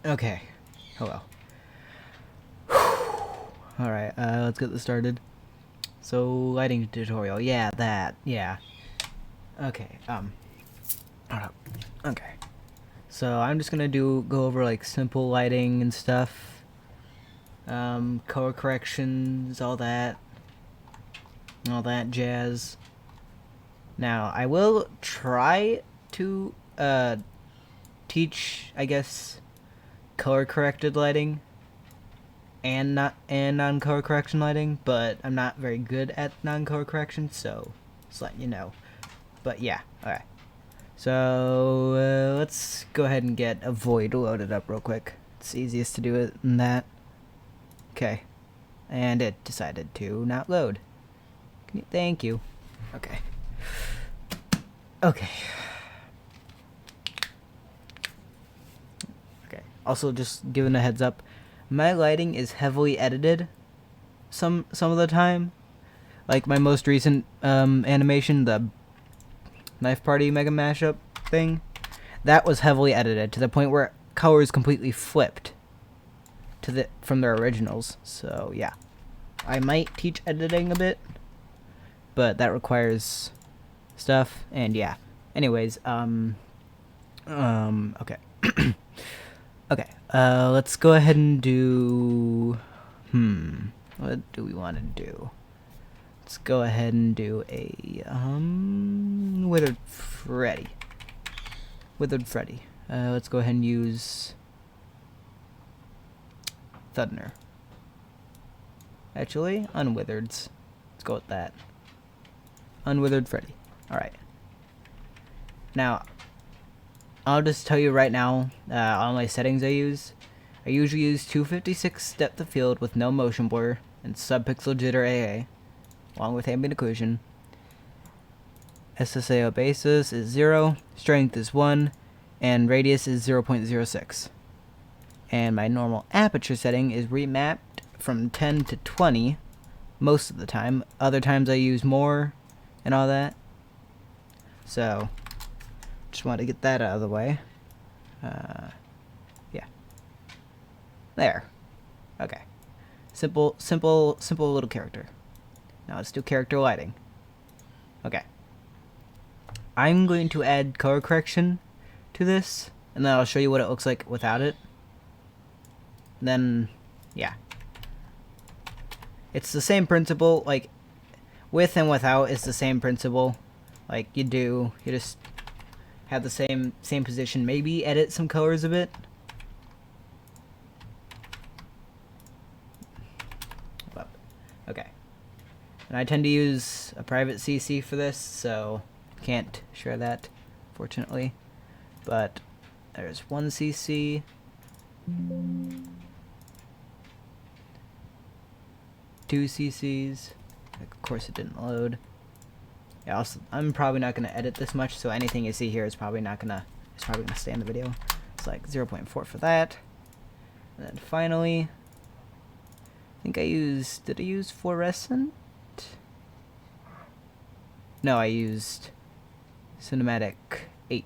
Okay. Hello. Alright, let's get this started. So, lighting tutorial. Yeah, that. Yeah. Okay, hold up. Okay. So, I'm just gonna go over, like, simple lighting and stuff. Color corrections, all that jazz. Now, I will try to, teach, I guess, color corrected lighting and non-color correction lighting, but I'm not very good at non-color correction, so just letting you know. But yeah, alright. So let's go ahead and get a void loaded up real quick. It's easiest to do it than that. Okay, and it decided to not load. Thank you. Okay. Okay. Okay. Also, just giving a heads up, my lighting is heavily edited some of the time. Like my most recent animation, the Knife Party Mega Mashup thing, that was heavily edited to the point where colors completely flipped to from their originals. So yeah, I might teach editing a bit, but that requires stuff. And yeah, anyways, okay. Okay, let's go ahead and do, what do we want to do? Let's go ahead and do a, Withered Freddy. Let's go ahead and use Thunder. Actually, Unwithereds. Let's go with that. Unwithered Freddy. Alright. Now, I'll just tell you right now, all my settings I use. I usually use 256 depth of field with no motion blur and subpixel jitter AA, along with ambient occlusion. SSAO basis is 0, strength is 1, and radius is 0.06. And my normal aperture setting is remapped from 10 to 20 most of the time. Other times I use more and all that. So, just want to get that out of the way. Yeah. There. Okay. Simple little character. Now let's do character lighting. Okay. I'm going to add color correction to this, and then I'll show you what it looks like without it. And then, yeah. It's the same principle, like, with and without is the same principle. Like, you just have the same position, maybe edit some colors a bit. Okay. And I tend to use a private CC for this, so can't share that, fortunately. But there's one CC. Two CCs. Of course it didn't load. Yeah, also, I'm probably not gonna edit this much, so anything you see here is probably gonna stay in the video. It's like 0.4 for that. And then finally, I think did I use fluorescent? No, I used cinematic 8.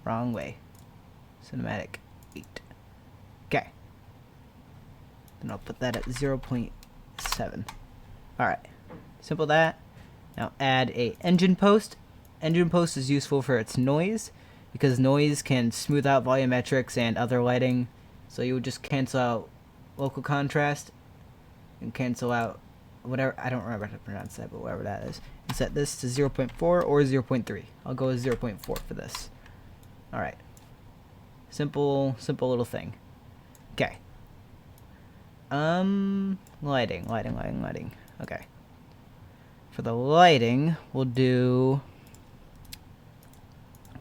Wrong way. Cinematic 8. Okay. Then I'll put that at 0.7. Alright. Simple that. Now add a engine post. Engine post is useful for its noise, because noise can smooth out volumetrics and other lighting. So you would just cancel out local contrast and cancel out whatever, I don't remember how to pronounce that, but whatever that is. And set this to 0.4 or 0.3. I'll go with 0.4 for this. Alright. Simple little thing. Okay. Lighting. Okay. For the lighting, we'll do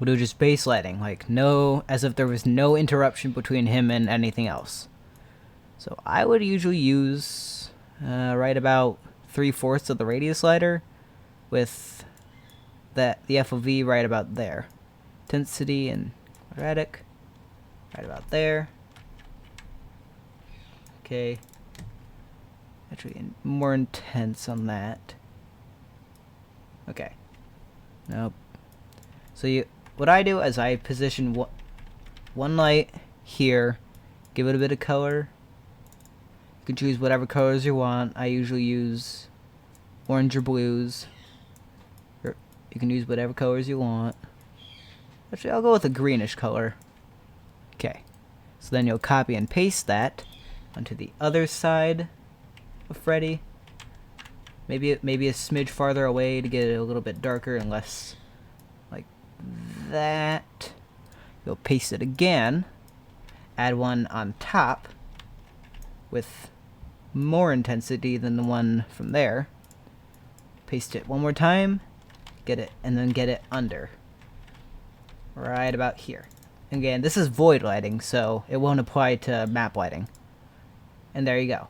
just base lighting, like as if there was no interruption between him and anything else. So I would usually use right about 3/4 of the radius slider, with the FOV right about there. Intensity and quadratic right about there. Okay. Actually, more intense on that. Okay. Nope. So what I do is I position one light here, give it a bit of color. You can choose whatever colors you want. I usually use orange or blues. You can use whatever colors you want. Actually, I'll go with a greenish color. Okay. So then you'll copy and paste that onto the other side of Freddy. Maybe a smidge farther away to get it a little bit darker and less like that. You'll paste it again. Add one on top with more intensity than the one from there. Paste it one more time. Get it, and then get it under. Right about here. Again, this is void lighting, so it won't apply to map lighting. And there you go.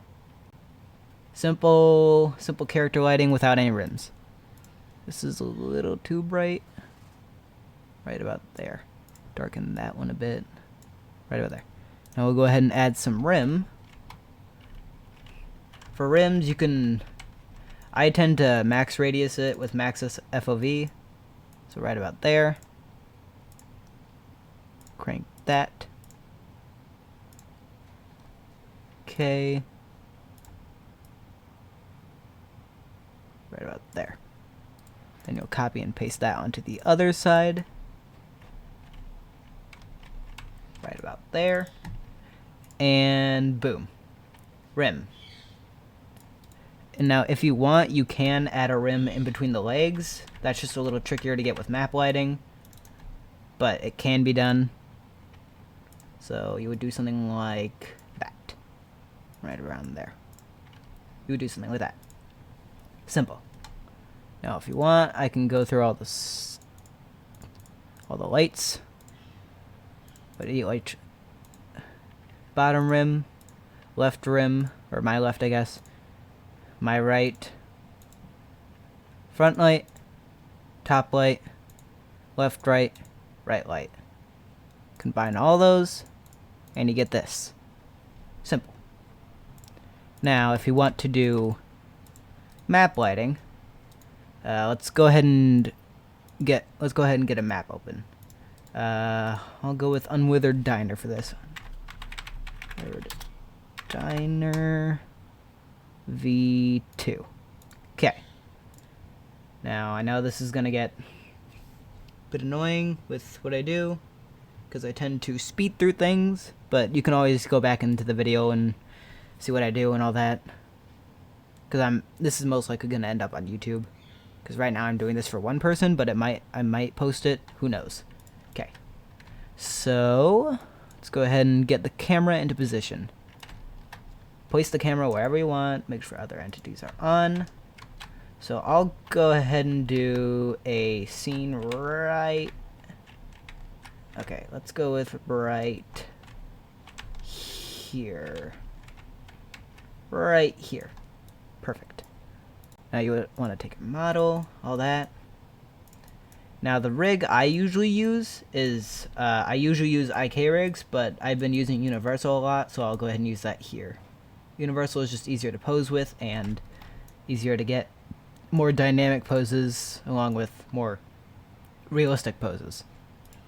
Simple character lighting without any rims. This is a little too bright. Right about there. Darken that one a bit. Right about there. Now we'll go ahead and add some rim. For rims, you can... I tend to max radius it with max FOV. So right about there. Crank that. Okay. Right about there. Then you'll copy and paste that onto the other side. Right about there. And boom. Rim. And now if you want, you can add a rim in between the legs. That's just a little trickier to get with map lighting. But it can be done. So you would do something like that. Right around there. You would do something like that. Simple. Now if you want, I can go through all the lights. But you like bottom rim, left rim, or my left I guess. My right, front light, top light, left right, right light. Combine all those, and you get this. Simple. Now, if you want to do map lighting, let's go ahead and get a map open. I'll go with Unwithered Diner for this. Diner V2. Okay. Now, I know this is going to get a bit annoying with what I do, because I tend to speed through things, but you can always go back into the video and see what I do and all that. Because this is most likely going to end up on YouTube. Because right now I'm doing this for one person, but I might post it. Who knows? Okay. So, let's go ahead and get the camera into position. Place the camera wherever you want. Make sure other entities are on. So I'll go ahead and do a scene right... Okay, let's go with right here. Right here. Perfect. Now you would want to take a model, all that. Now the rig I usually use is, I usually use IK rigs, but I've been using Universal a lot, so I'll go ahead and use that here. Universal is just easier to pose with and easier to get more dynamic poses along with more realistic poses.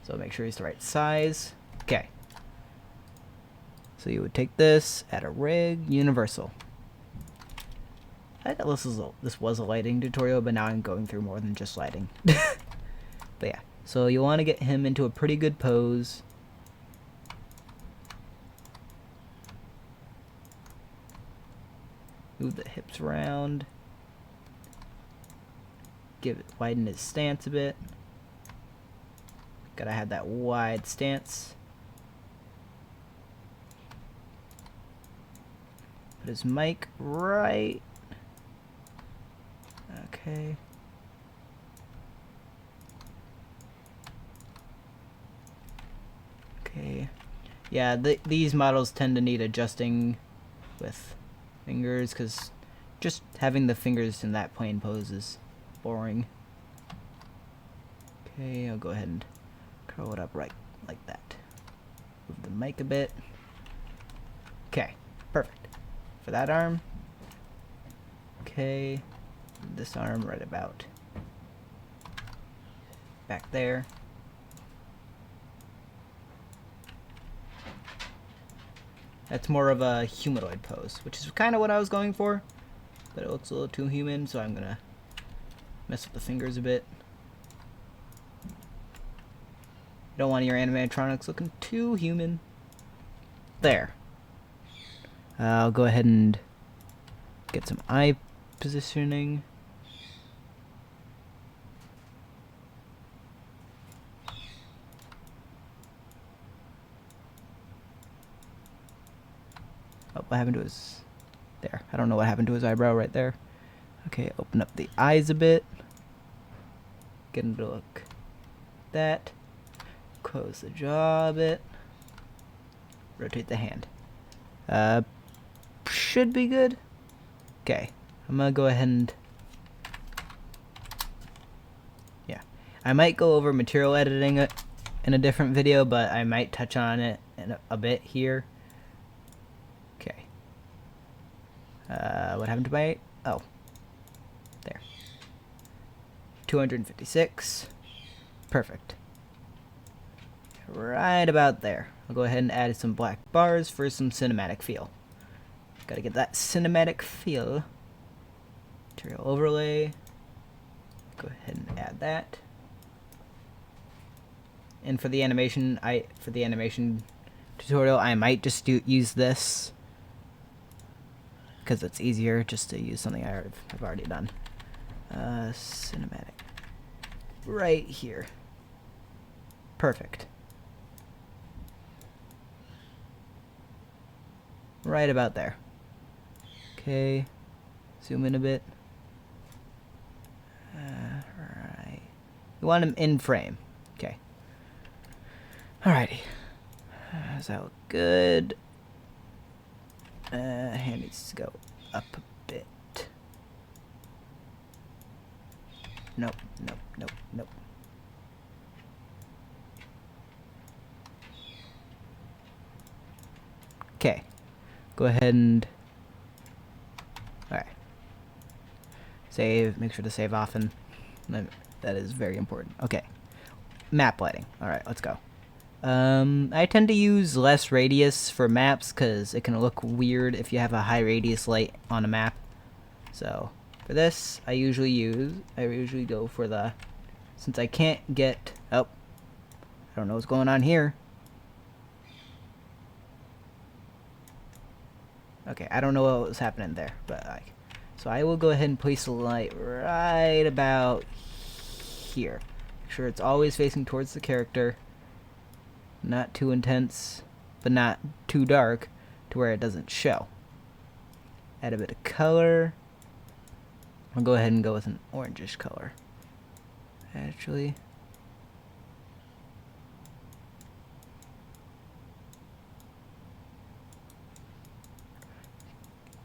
So make sure it's the right size. Okay. So you would take this, add a rig, Universal. I thought this was a lighting tutorial, but now I'm going through more than just lighting. But yeah, so you want to get him into a pretty good pose. Move the hips around. Widen his stance a bit. Gotta have that wide stance. Put his mic right. Okay. Okay. Yeah, these models tend to need adjusting with fingers, because just having the fingers in that plane pose is boring. Okay, I'll go ahead and curl it up right like that. Move the mic a bit. Okay, perfect. For that arm. Okay, this arm right about back there. That's more of a humanoid pose, which is kind of what I was going for, but it looks a little too human, so I'm gonna mess with the fingers a bit. You don't want your animatronics looking too human. There. I'll go ahead and get some eye positioning. Oh, what happened to his... There. I don't know what happened to his eyebrow right there. Okay, open up the eyes a bit. Get him to look that. Close the jaw a bit. Rotate the hand. Should be good. Okay, I'm gonna go ahead and... Yeah. I might go over material editing in a different video, but I might touch on it in a bit here. Okay. What happened to my... Oh. There. 256. Perfect. Right about there. I'll go ahead and add some black bars for some cinematic feel. Gotta get that cinematic feel. Material overlay. Go ahead and add that. And for the animation, tutorial, I might just use this because it's easier just to use something I've already done. Cinematic. Right here. Perfect. Right about there. Okay. Zoom in a bit. Right. You want him in frame. Okay. Alrighty. Does that look good? Hand needs to go up a bit. Nope, nope, nope, nope. Okay. Go ahead and... Alright. Save. Make sure to save often. That is very important. Okay. Map lighting. Alright, let's go. I tend to use less radius for maps because it can look weird if you have a high radius light on a map. So, for this, I usually go for the... Since I can't get... Oh. I don't know what's going on here. Okay, I don't know what was happening there, but like, so I will go ahead and place the light right about here. Make sure it's always facing towards the character. Not too intense, but not too dark to where it doesn't show. Add a bit of color. I'll go ahead and go with an orangish color. Actually.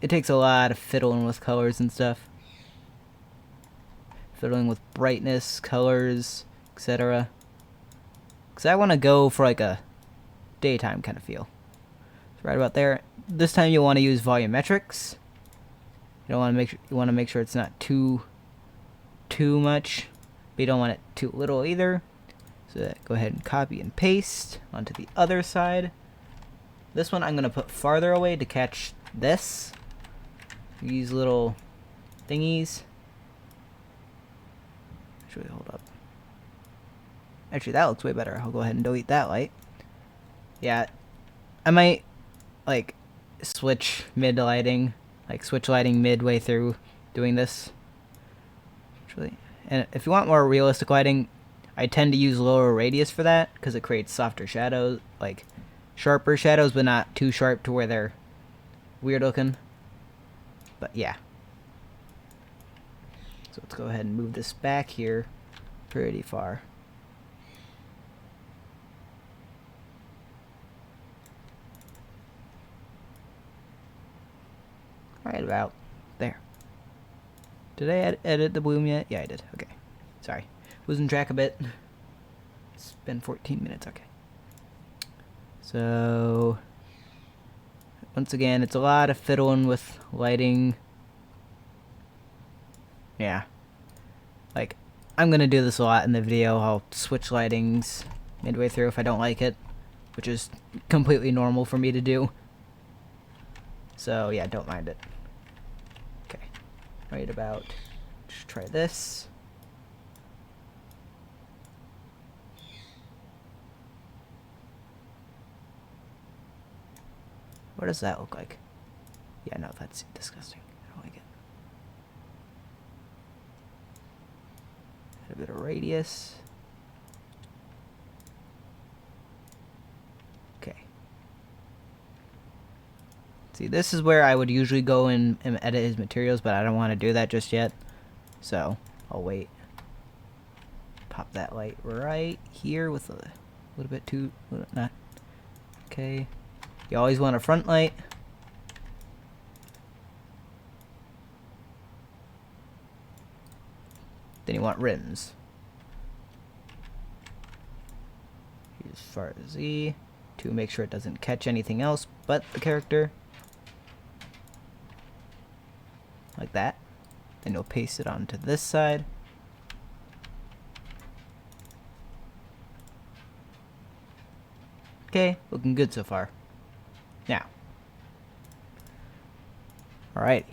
It takes a lot of fiddling with colors and stuff. Fiddling with brightness, colors, etc. Because I want to go for like a daytime kind of feel. So right about there. This time you want to use volumetrics. You don't want to make sure it's not too much, but you don't want it too little either. So go ahead and copy and paste onto the other side. This one I'm going to put farther away to catch this. These little thingies. Actually, hold up. Actually, that looks way better. I'll go ahead and delete that light. Yeah, I might like switch mid lighting, like switch lighting midway through doing this. Actually, and if you want more realistic lighting, I tend to use lower radius for that because it creates softer shadows, like sharper shadows, but not too sharp to where they're weird looking. But yeah. So let's go ahead and move this back here pretty far. Right about there. Did I edit the bloom yet? Yeah, I did. Okay. Sorry. Losing track a bit. It's been 14 minutes. Okay. So... once again, it's a lot of fiddling with lighting. Yeah. Like, I'm gonna do this a lot in the video. I'll switch lightings midway through if I don't like it, which is completely normal for me to do. So yeah, don't mind it. Okay, right about, just try this. What does that look like? Yeah, no, that's disgusting. I don't like it. Add a bit of radius. Okay. See, this is where I would usually go and edit his materials, but I don't want to do that just yet. So, I'll wait. Pop that light right here with a little bit too... not... Okay. You always want a front light. Then you want rims. Use far Z to make sure it doesn't catch anything else but the character. Like that. Then you'll paste it onto this side. Okay, looking good so far. Now. Alrighty.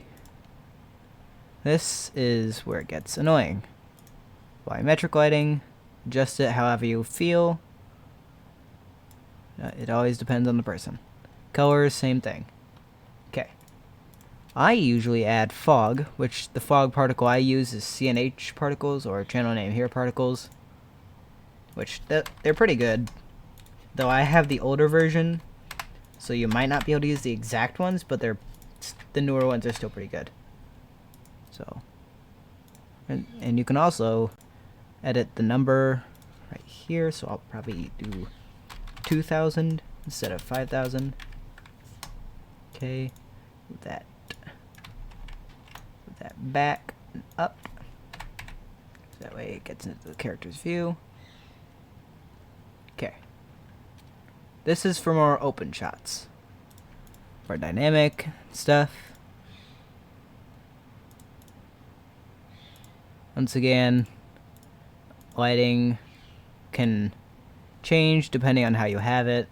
This is where it gets annoying. Volumetric lighting, adjust it however you feel. It always depends on the person. Colors, same thing. Okay. I usually add fog, which the fog particle I use is CNH particles, or channel name here particles. Which, they're pretty good. Though I have the older version, so you might not be able to use the exact ones, but the newer ones are still pretty good. So, and you can also edit the number right here, so I'll probably do 2000 instead of 5000. Okay, move that back and up, so that way it gets into the character's view. Okay, this is for more open shots, more dynamic stuff. Once again, lighting can change depending on how you have it.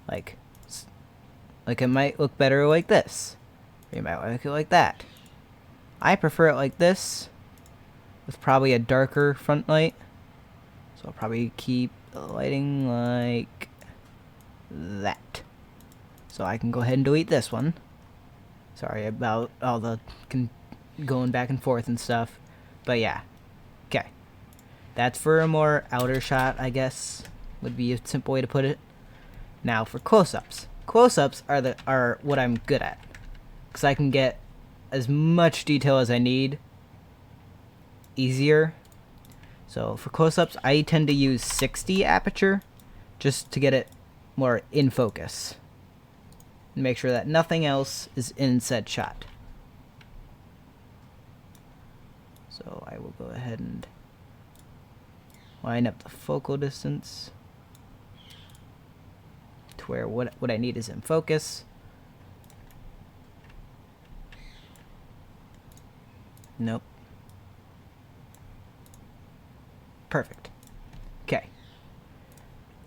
Like it might look better like this, or you might like it like that. I prefer it like this, with probably a darker front light. So I'll probably keep the lighting like that. So I can go ahead and delete this one. Sorry about all the going back and forth and stuff. But yeah, okay. That's for a more outer shot, I guess, would be a simple way to put it. Now for close-ups. Close-ups are what I'm good at, because I can get as much detail as I need easier. So for close-ups, I tend to use 60 aperture just to get it more in focus and make sure that nothing else is in said shot. So I will go ahead and line up the focal distance to where what I need is in focus. Nope. Perfect. Okay.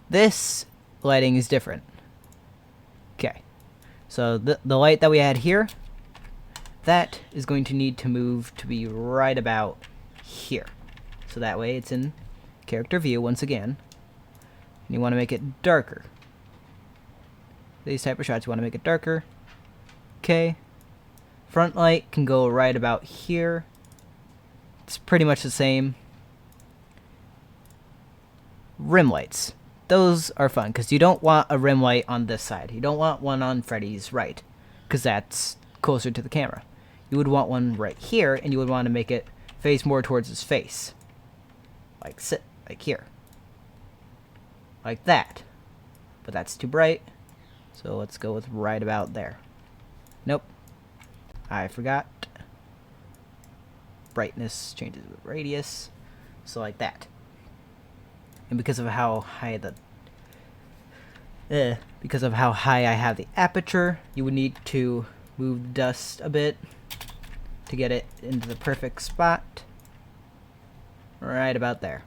This lighting is different. Okay. So the light that we had here, that is going to need to move to be right about here. So that way it's in character view once again. And you want to make it darker. These type of shots, you want to make it darker. Okay. Front light can go right about here. It's pretty much the same. Rim lights. Those are fun, because you don't want a rim light on this side. You don't want one on Freddy's right, because that's closer to the camera. You would want one right here, and you would want to make it face more towards his face. Like here. Like that. But that's too bright, so let's go with right about there. Nope. I forgot. Brightness changes with radius, so like that. And because of how high I have the aperture, you would need to move the dust a bit to get it into the perfect spot. Right about there.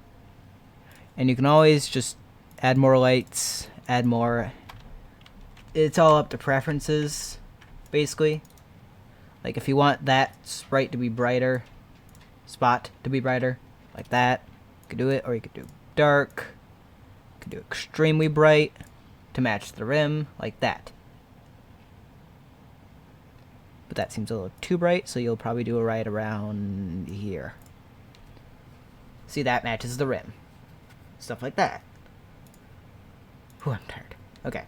And you can always just add more lights, add more. It's all up to preferences. basically. Like if you want that sprite to be brighter, spot to be brighter, like that, you could do it, or you could do dark, you could do extremely bright to match the rim, like that. But that seems a little too bright, so you'll probably do it right around here. See, that matches the rim. Stuff like that. Whew, I'm tired. Okay.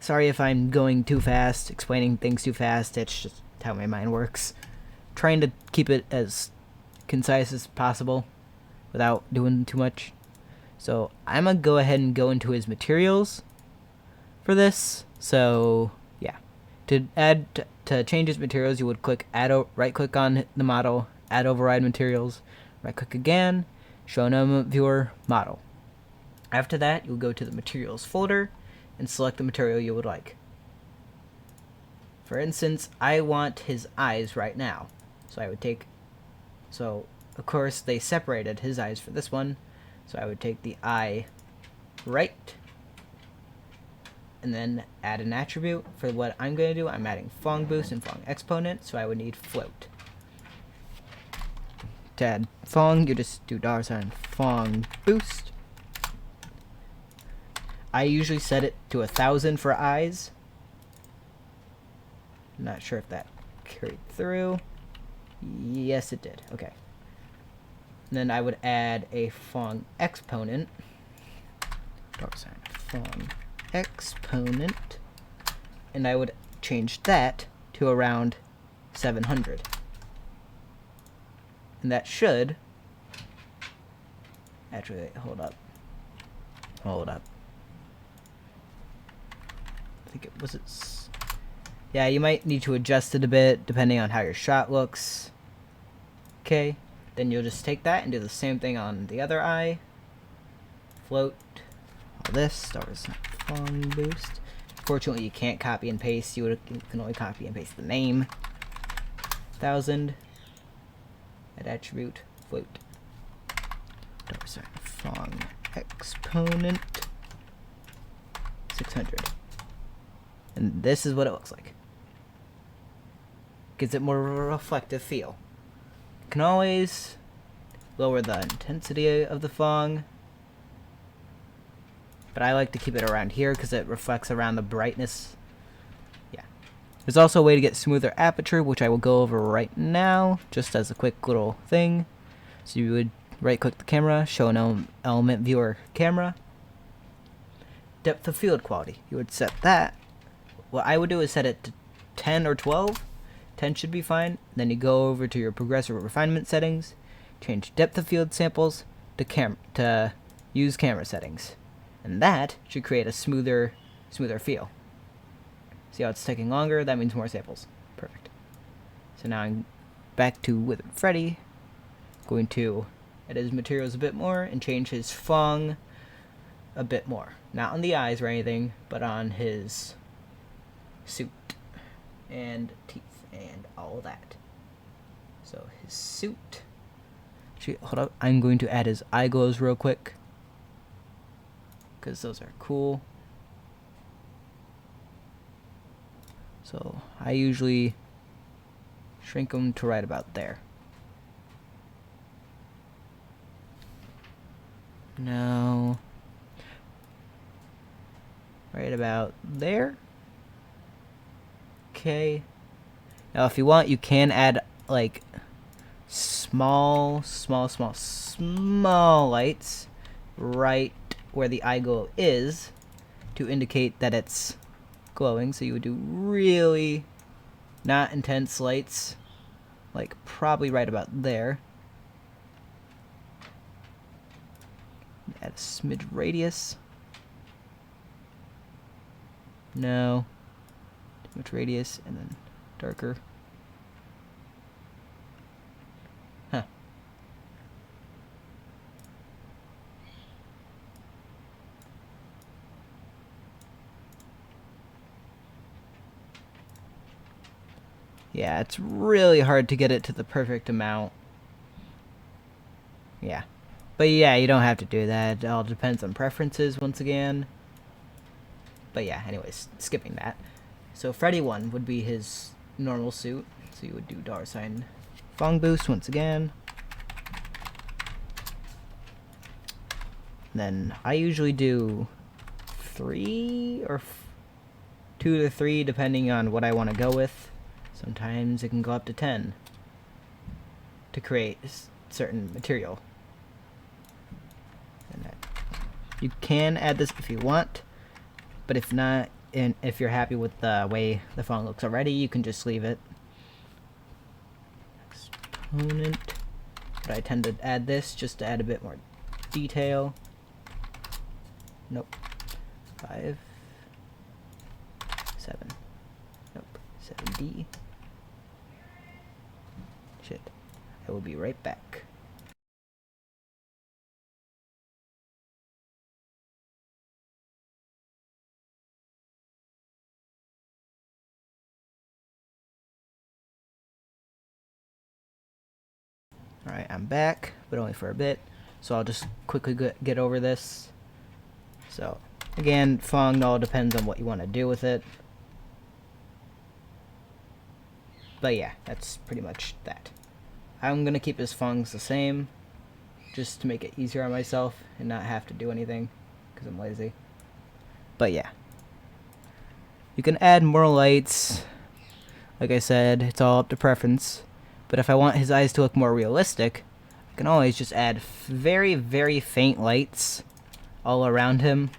Sorry if I'm going too fast, explaining things too fast. It's just how my mind works. Trying to keep it as concise as possible without doing too much. So I'm going to go ahead and go into his materials for this. So yeah, to change his materials, you would click right click on the model, add override materials, right click again, show element viewer model. After that, you'll go to the materials folder and select the material you would like. For instance, I want his eyes right now. So I would take, so of course they separated his eyes for this one. So I would take the eye right and then add an attribute. For what I'm going to do, I'm adding Phong boost and Phong exponent, so I would need float. To add Phong, you just do $sign Phong boost. I usually set it to 1,000 for eyes. Not sure if that carried through. Yes, it did. Okay. And then I would add a Phong exponent. $sign Phong exponent. And I would change that to around 700. And that should... Actually, wait, hold up. Hold up. I think it was yeah, you might need to adjust it a bit depending on how your shot looks. Okay, then you'll just take that and do the same thing on the other eye. Float all this, stars Phong boost. Fortunately, you can't copy and paste. You can only copy and paste the name. 1,000. Add attribute float. $sign Phong exponent 600. And this is what it looks like. Gives it more of a reflective feel. You can always lower the intensity of the Phong, but I like to keep it around here because it reflects around the brightness. Yeah. There's also a way to get smoother aperture, which I will go over right now, just as a quick little thing. So you would right click the camera, show an element viewer camera. Depth of field quality. You would set that. What I would do is set it to 10 or 12. 10 should be fine. Then you go over to your progressive refinement settings, change depth of field samples to use camera settings. And that should create a smoother feel. See how it's taking longer? That means more samples. Perfect. So now I'm back to Withered Freddy. Going to edit his materials a bit more and change his Phong a bit more. Not on the eyes or anything, but on his suit and teeth and all that. So his suit. Actually, hold up. I'm going to add his eye glows real quick, because those are cool. So I usually shrink them to right about there. No. Right about there. Okay. Now if you want, you can add like small lights right where the eye glow is to indicate that it's glowing. So you would do really not intense lights, like probably right about there. Add a smidge radius. No. Too much radius, and then darker. Huh. Yeah, it's really hard to get it to the perfect amount. Yeah. But yeah, you don't have to do that. It all depends on preferences once again. But yeah, anyways, skipping that. So Freddy 1 would be his normal suit. So you would do $sign Fong boost once again. Then I usually do 3 or 2 to 3 depending on what I want to go with. Sometimes it can go up to 10 to create certain material. And you can add this if you want, but if not, and if you're happy with the way the font looks already, you can just leave it. Exponent. But I tend to add this just to add a bit more detail. Nope. 5, 7. Nope. 7D. Shit. I will be right back. Alright, I'm back, but only for a bit. So I'll just quickly get over this. So, again, Fong all depends on what you want to do with it. But yeah, that's pretty much that. I'm going to keep his Fongs the same, just to make it easier on myself and not have to do anything, because I'm lazy. But yeah. You can add more lights. Like I said, it's all up to preference. But if I want his eyes to look more realistic, I can always just add very, very faint lights all around him.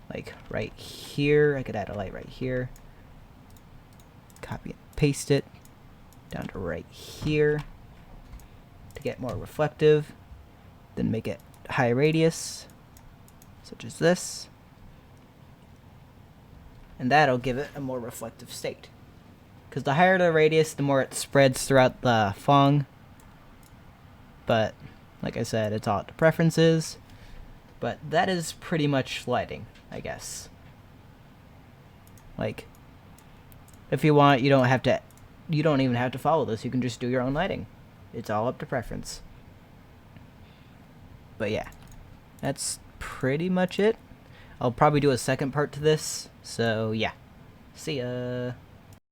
Like right here, I could add a light right here. Copy and paste it down to right here to get more reflective. Then make it high radius, such as this. And that'll give it a more reflective state. Because the higher the radius, the more it spreads throughout the Fong. But, like I said, it's all up to preferences. But that is pretty much lighting, I guess. Like, if you want, you don't even have to follow this. You can just do your own lighting. It's all up to preference. But yeah, that's pretty much it. I'll probably do a second part to this. So yeah, see ya.